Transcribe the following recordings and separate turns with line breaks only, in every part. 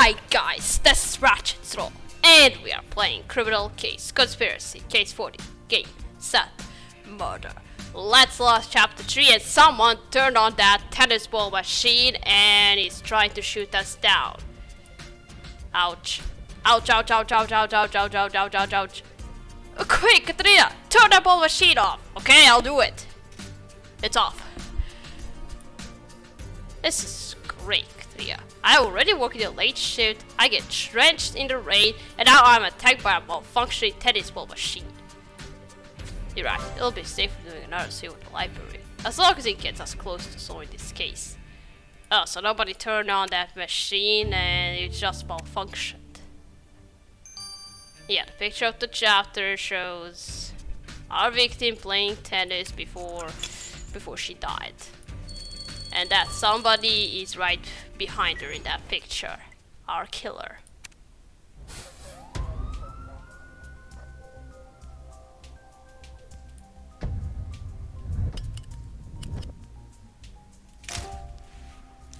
Hi guys, this is Ratchet Throw, and we are playing Criminal Case Conspiracy Case 40 Game Set Murder. Let's launch chapter 3 and someone turned on that tennis ball machine and is trying to shoot us down. Ouch. Ouch, ouch, ouch, ouch, ouch, ouch, ouch, ouch, ouch, ouch, ouch. Quick, Katrina, turn that ball machine off. Okay, I'll do it. It's off. This is great, Katrina. I already work in a late shift, I get drenched in the rain, and now I'm attacked by a malfunctioning tennis ball machine. You're right, it'll be safer doing another sale in the library, as long as it gets us close to solving this case. Oh, so nobody turned on that machine and it just malfunctioned. Yeah, the picture of the chapter shows our victim playing tennis before she died. And that somebody is right behind her in that picture. Our killer.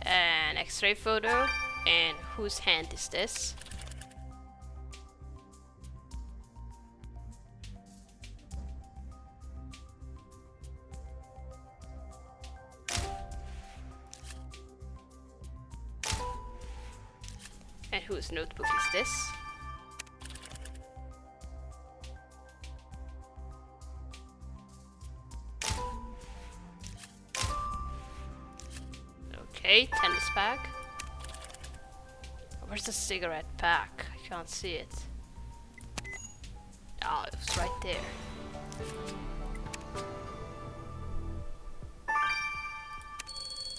An X-ray photo. And whose hand is this? And whose notebook is this? Okay, tennis bag. Where's the cigarette pack? I can't see it. Oh, it was right there.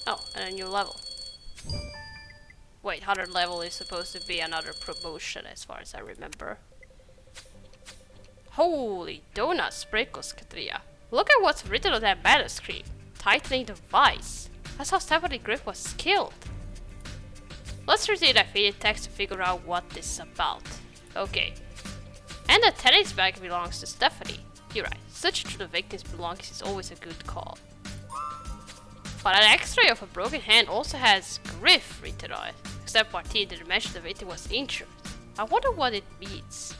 Oh, and a new level. Wait, 100 level is supposed to be another promotion as far as I remember. Holy donuts, sprinkles, Katrina. Look at what's written on that manuscript. Tightening the vice. That's how Stephanie Griff was killed. Let's read that faded text to figure out what this is about. Okay. And the tennis bag belongs to Stephanie. You're right. Searching through the victim's belongings is always a good call. But an X-ray of a broken hand also has Griff written on it. Except Martine didn't mention the victim was injured. I wonder what it means.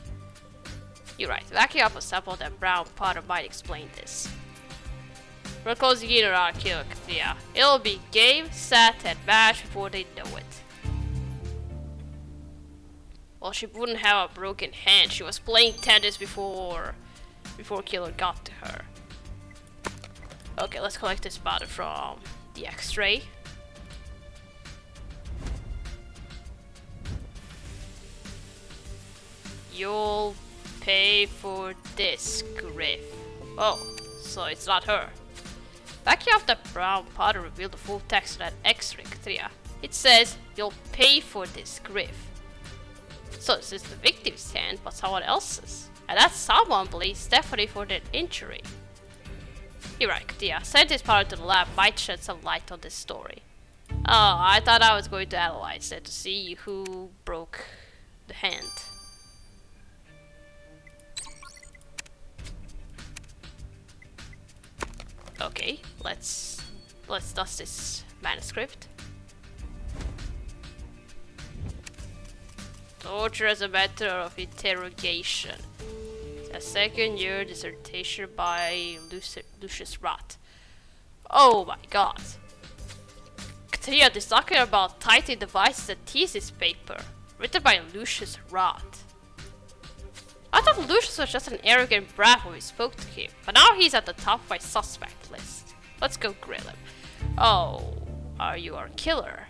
You're right, backing up a sample of that brown powder might explain this. We're closing in on our killer, yeah. It'll be game, set, and match before they know it. Well, she wouldn't have a broken hand. She was playing tennis before killer got to her. Okay, let's collect this powder from the X-ray. You'll pay for this, Griff. Oh, so it's not her. Backing up the brown powder revealed the full text of that X-ray, Katrina. It says, you'll pay for this, Griff. So this is the victim's hand, but someone else's. And that someone believes Stephanie for that injury. You're right, Katia. Send this powder to the lab might shed some light on this story. Oh, I thought I was going to analyze it to see who broke the hand. Okay, let's dust this manuscript. Torture as a matter of interrogation. A second-year dissertation by Lucius Roth. Oh my god. Katrina is talking about tightening devices and thesis paper. Written by Lucius Roth. I thought Lucius was just an arrogant brat when we spoke to him, but now he's at the top of my suspect list. Let's go grill him. Oh, are you our killer?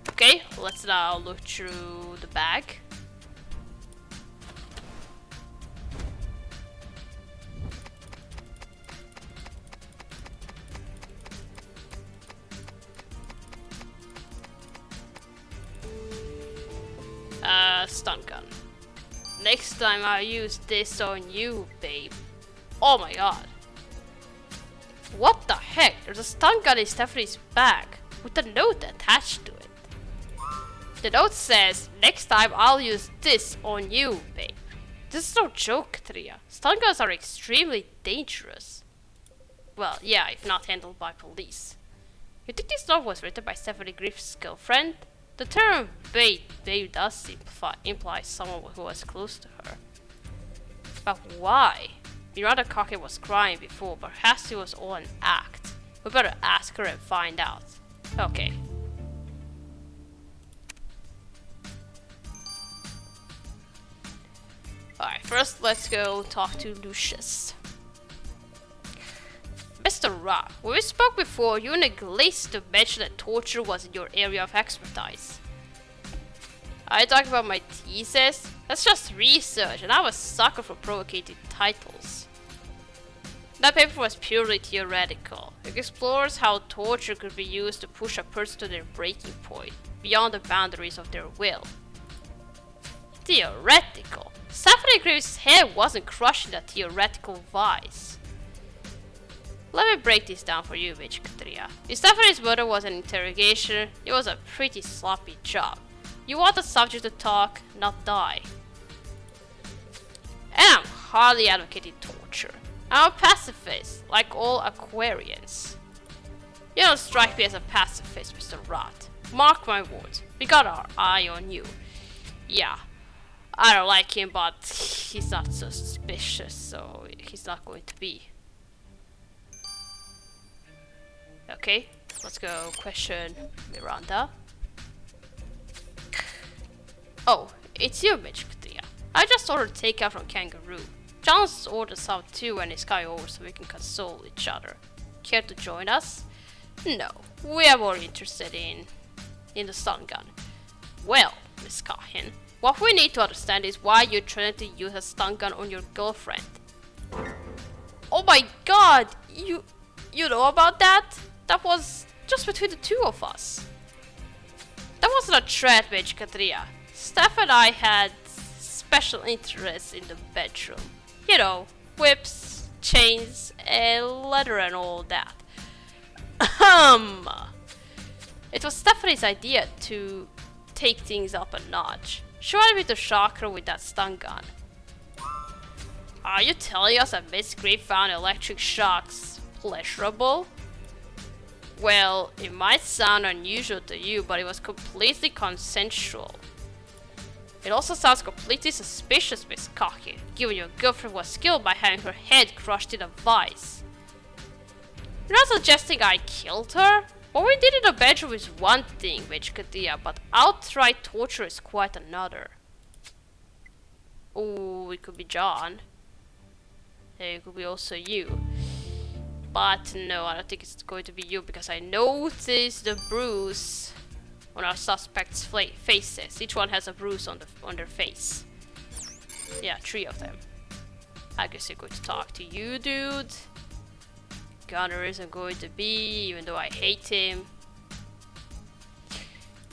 Okay, let's now look through the bag. Stun gun. Next time I use this on you, babe. Oh my god. What the heck? There's a stun gun in Stephanie's bag with a note attached to it. The note says, next time I'll use this on you, babe. This is no joke, Katrina. Stun guns are extremely dangerous. Well, yeah, if not handled by police. You think this novel was written by Stephanie Griff's girlfriend? The term babe does imply someone who was close to her. But why? Miranda Cockett was crying before, but perhaps it was all an act. We better ask her and find out. Okay. Alright, first let's go talk to Lucius. Mr. Ra, when we spoke before, you neglected to mention that torture was in your area of expertise. I talk about my thesis? That's just research, and I'm a sucker for provocative titles. That paper was purely theoretical. It explores how torture could be used to push a person to their breaking point, beyond the boundaries of their will. Theoretical? Stephanie Griff's head wasn't crushed in a theoretical vice. Let me break this down for you, Mitch Katria. If Stephanie's murder was an interrogation, it was a pretty sloppy job. You want the subject to talk, not die. And I'm hardly advocating torture. I'm a pacifist, like all Aquarians. You don't strike me as a pacifist, Mr. Roth. Mark my words, we got our eye on you. Yeah, I don't like him, but he's not so suspicious, so he's not going to be. Okay, let's go question Miranda. Oh, it's you, Mitch Katria. I just ordered takeout from Kangaroo. John's ordered some too and is coming over so we can console each other. Care to join us? No, we are more interested in the stun gun. Well, Miss Cahin, what we need to understand is why you're trying to use a stun gun on your girlfriend. Oh my god, you know about that? That was just between the two of us. That wasn't a threat, Mitch Katria. Steph and I had special interests in the bedroom. You know, whips, chains, and leather and all that. It was Stephanie's idea to take things up a notch. She wanted me to shock her with that stun gun. Are you telling us that Miss Griff found electric shocks pleasurable? Well, it might sound unusual to you, but it was completely consensual. It also sounds completely suspicious, Miss Cocky, given your girlfriend was killed by having her head crushed in a vice. You're not suggesting I killed her? What we did in the bedroom is one thing, Mitch Katia, but outright torture is quite another. Oh, it could be John. It could be also you. But no, I don't think it's going to be you because I noticed the bruise on our suspects' faces. Each one has a bruise on their face. Yeah, 3 of them. I guess I'm going to talk to you, dude. Gunner isn't going to be, even though I hate him.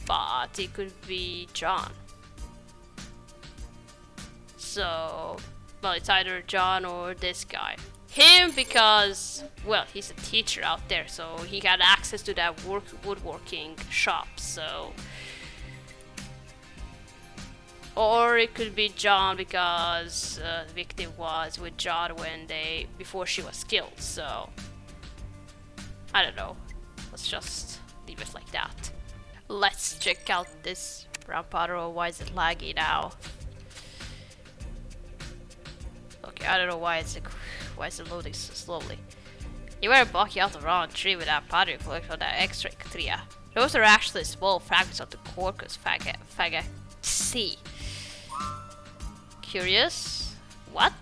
But it could be John. So, well, it's either John or this guy. Him because, well, he's a teacher out there, so he had access to that woodworking shop, so... Or it could be John because the victim was with John before she was killed, so... I don't know. Let's just leave it like that. Let's check out this brown powder. Or why is it laggy now? Okay, I don't know why it's loading so slowly. You were blocking out the wrong tree with that powder you collected on that X-ray, Katria. Those are actually small fragments of the Corcus C. Curious? What?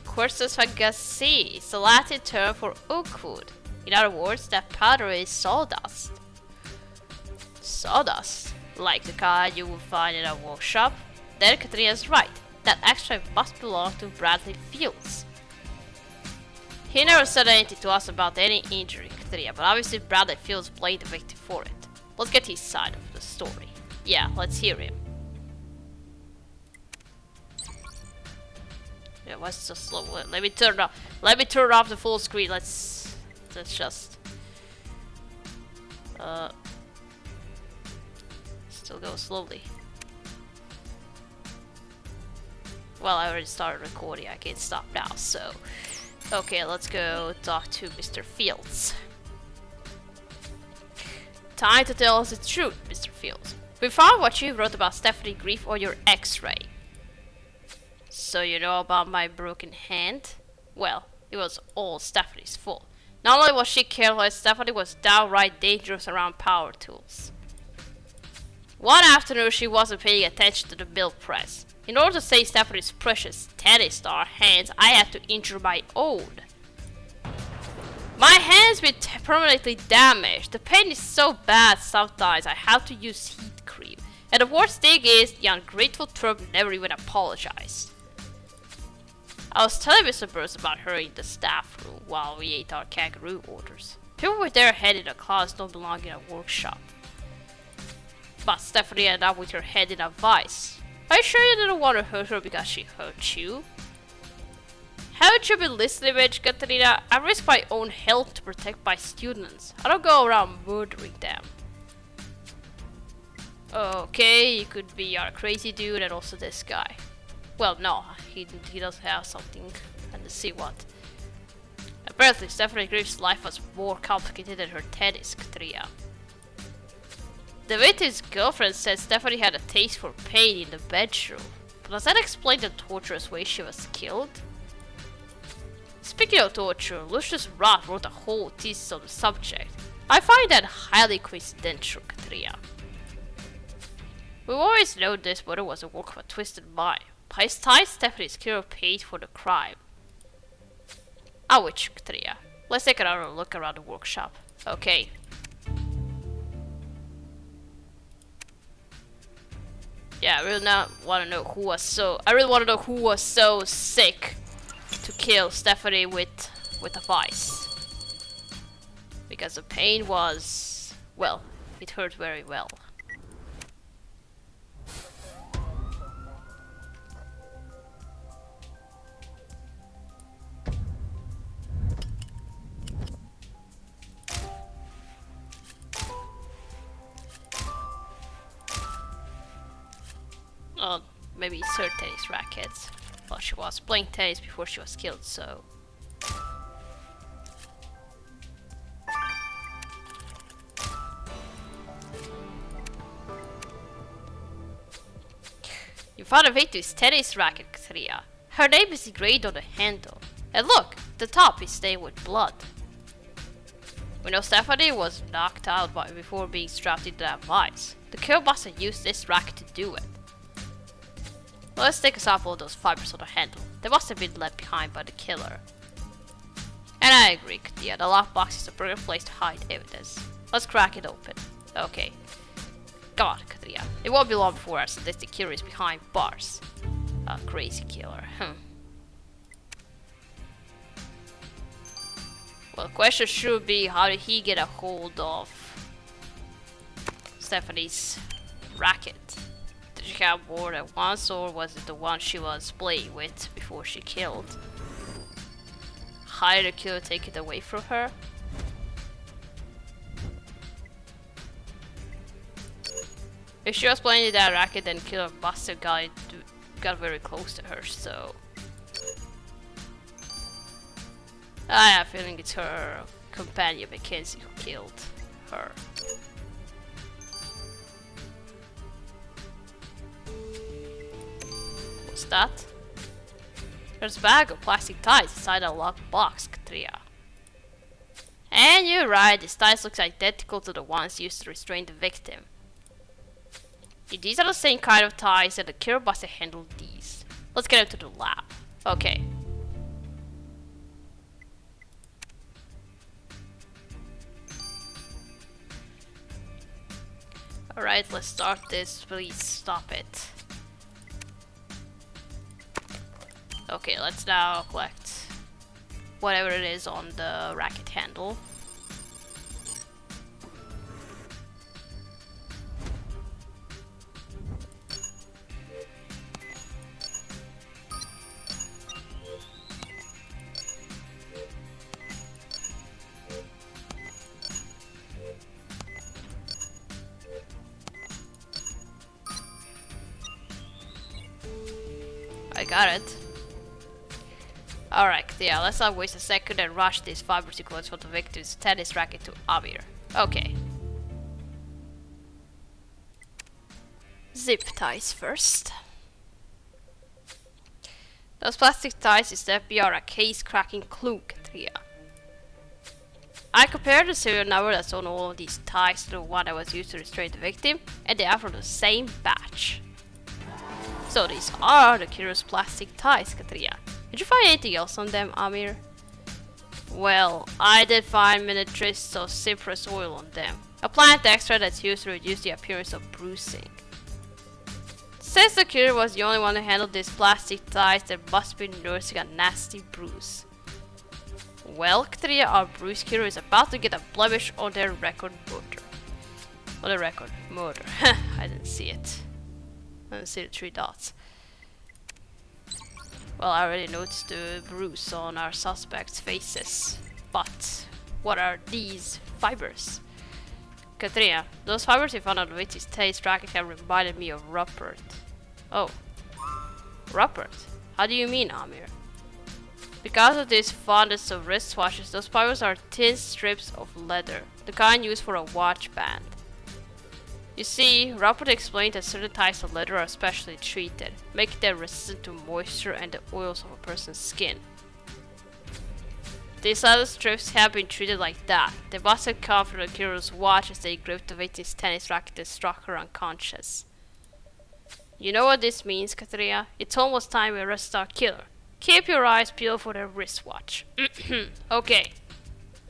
Corcus fagaceae is the Latin term for oak wood. In other words, that powder is sawdust. Sawdust? Like the kind you would find in a workshop? Then Katria's right. That extract must belong to Bradley Fields. He never said anything to us about any injury, Katria, but obviously Bradley Fields blamed the victim for it. Let's get his side of the story. Yeah, let's hear him. Yeah, why is it so slow? Let me turn off the full screen. Let's just still go slowly. Well, I already started recording. I can't stop now. So, okay, let's go talk to Mr. Fields. Time to tell us the truth, Mr. Fields. We found what you wrote about Stephanie Grief on your X-ray. So you know about my broken hand? Well, it was all Stephanie's fault. Not only was she careless, Stephanie was downright dangerous around power tools. One afternoon, she wasn't paying attention to the milk press. In order to save Stephanie's precious tennis star hands, I had to injure my own. My hands been permanently damaged. The pain is so bad sometimes I have to use heat cream. And the worst thing is, the ungrateful Trump never even apologized. I was telling Mr. Burns about her in the staff room while we ate our kangaroo orders. People with their head in a closet don't belong in a workshop. But Stephanie ended up with her head in a vice. Are you sure you didn't want to hurt her because she hurt you? Haven't you been listening, Mitch, Katerina? I risk my own health to protect my students. I don't go around murdering them. Okay, you could be our crazy dude and also this guy. Well, no, he does have something. And let's see what. Apparently, Stephanie Griff's life was more complicated than her tennis, Katerina. The victim's girlfriend said Stephanie had a taste for pain in the bedroom. But does that explain the torturous way she was killed? Speaking of torture, Lucius Roth wrote a whole thesis on the subject. I find that highly coincidental, Katerina. We've always known this murder was a work of a twisted mind. By his time, Stephanie's killer paid for the crime. I'm with you, Katerina. Let's take another look around the workshop. Okay. Yeah, I really want to know who was so sick to kill Stephanie with a vice. Because the pain was, well, it hurt very well. Well, maybe it's her tennis rackets. Well, she was playing tennis before she was killed, so... You found a victim's tennis racket, Katerina. Her name is engraved on the handle. And look, the top is stained with blood. We know Stephanie was knocked out before being strapped into that vice. The killer must have used this racket to do it. Let's take a sample of those fibers on the handle. They must have been left behind by the killer. And I agree, Katia. The lockbox is a perfect place to hide evidence. Let's crack it open. Okay. Come on, Katia. It won't be long before our sadistic killer is behind bars. A crazy killer. Well, the question should be, how did he get a hold of Stephanie's racket? Did she have more than once, or was it the one she was playing with before she killed? How did the killer take it away from her? If she was playing with that racket, then killer must have got very close to her, so... I have a feeling it's her companion Mackenzie who killed her. What's that? There's a bag of plastic ties inside a locked box, Katria. And you're right, these ties look identical to the ones used to restrain the victim. If these are the same kind of ties, then the killer must have handled these. Let's get into the lab. Okay. Alright, let's start this. Please stop it. Okay, let's now collect whatever it is on the racket handle. I got it. Alright, yeah, let's not waste a second and rush these fiber sequence from the victim's tennis racket to Amir. Okay. Zip ties first. Those plastic ties is the FBI a case-cracking clue, Katria. I compared the serial number that's on all of these ties to the one that was used to restrain the victim, and they are from the same batch. So these are the killer's plastic ties, Katria. Did you find anything else on them, Amir? Well, I did find minute traces of cypress oil on them, a plant extract that's used to reduce the appearance of bruising. Since the killer was the only one who handled these plastic ties, there must be nursing a nasty bruise. Well, Katria, our bruise killer is about to get a blemish on their record murder. On the record murder. I didn't see it. I didn't see the 3 dots. Well, I already noticed the bruise on our suspects' faces. But what are these fibers? Katria, those fibers you found on the victim's taste racket have reminded me of Rupert. Oh. Rupert? How do you mean, Amir? Because of this fondness of wristwatches, those fibers are thin strips of leather, the kind used for a watch band. You see, Rupert explained that certain types of leather are specially treated, making them resistant to moisture and the oils of a person's skin. These leather strips have been treated like that. They must have come from the killer's watch as they gripped the victim's tennis racket and struck her unconscious. You know what this means, Katria? It's almost time we arrest our killer. Keep your eyes peeled for their wristwatch. Okay.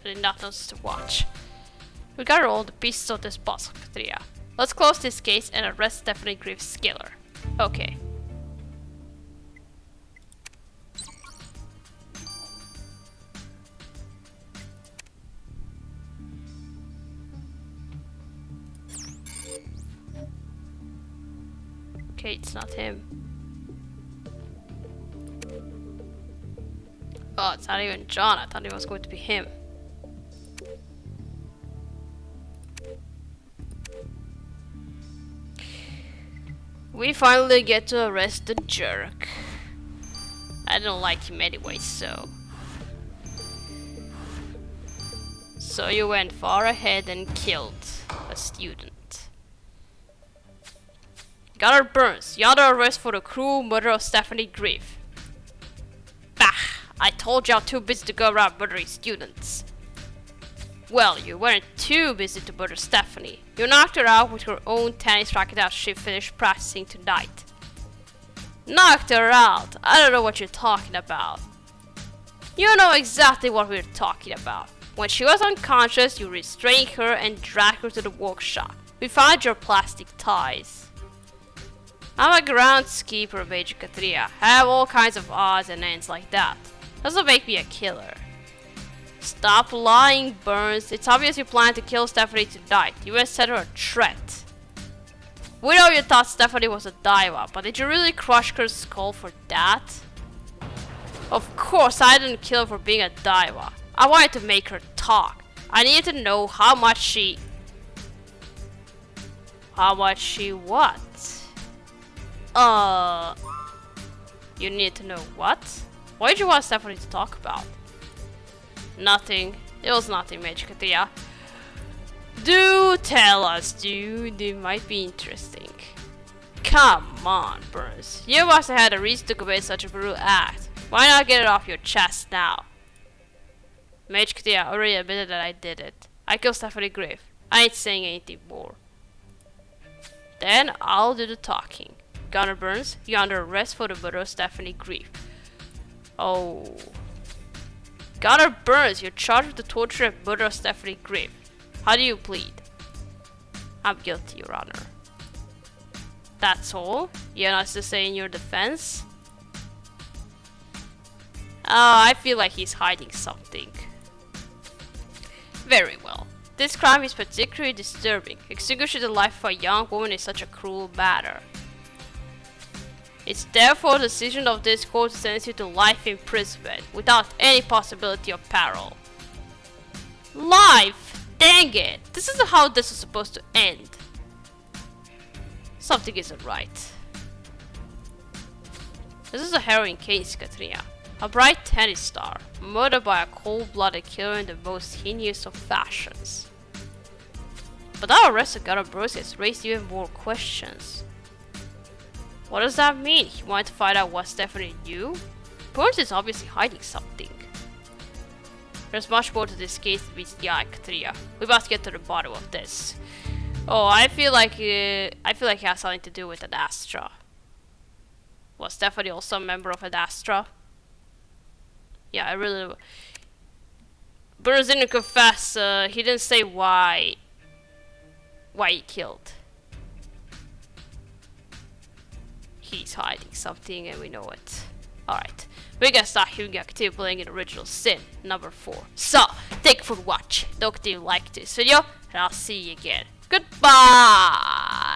I did not notice the watch. We got all the pieces of this puzzle, Katria. Let's close this case and arrest Stephanie Griff's killer. Okay. Okay, it's not him. Oh, it's not even John. I thought it was going to be him. We finally get to arrest the jerk. I don't like him anyway, so... So you went far ahead and killed a student. Gunnar Burns, you're under arrest for the cruel murder of Stephanie Griff. Bah! I told you I'm too busy to go around murdering students. Well, you weren't too busy to murder Stephanie. You knocked her out with your own tennis racket after she finished practicing tonight. Knocked her out? I don't know what you're talking about. You know exactly what we're talking about. When she was unconscious, you restrained her and dragged her to the workshop. We found your plastic ties. I'm a groundskeeper, Major Katria. I have all kinds of odds and ends like that. Doesn't make me a killer. Stop lying, Burns. It's obvious you plan to kill Stephanie tonight. You even set her a threat. We know you thought Stephanie was a diva, but did you really crush her skull for that? Of course, I didn't kill her for being a diva. I wanted to make her talk. I needed to know how much she... How much she what? You need to know what? What did you want Stephanie to talk about? Nothing. It was nothing, Major Katria. Do tell us, dude. It might be interesting. Come on, Burns. You must have had a reason to commit such a brutal act. Why not get it off your chest now? Major Katria already admitted that I did it. I killed Stephanie Griff. I ain't saying anything more. Then I'll do the talking. Gunnar Burns, you're under arrest for the murder of Stephanie Griff. Oh. Gunnar Burns, you're charged with the torture and murder of Stephanie Griff. How do you plead? I'm guilty, Your Honor. That's all? You're not to say in your defense? I feel like he's hiding something. Very well. This crime is particularly disturbing. Extinguishing the life of a young woman is such a cruel matter. It's therefore the decision of this court to sentence you to life imprisonment, without any possibility of parole. Life? Dang it! This isn't how this is supposed to end. Something isn't right. This is a harrowing case, Katrina. A bright tennis star, murdered by a cold-blooded killer in the most heinous of fashions. But our arrest of Gunnar Burns has raised even more questions. What does that mean? He wanted to find out what Stephanie knew? Burns is obviously hiding something. There's much more to this case than meets the eye, Katria. We must get to the bottom of this. Oh, I feel like it has something to do with Ad Astra. Was Stephanie also a member of Ad Astra? Yeah, I really... Burns didn't confess. He didn't say why he killed. He's hiding something and we know it. Alright, we're gonna start here and continue playing in Original Sin number 4. So, thank you for watching. Don't you like this video, and I'll see you again. Goodbye!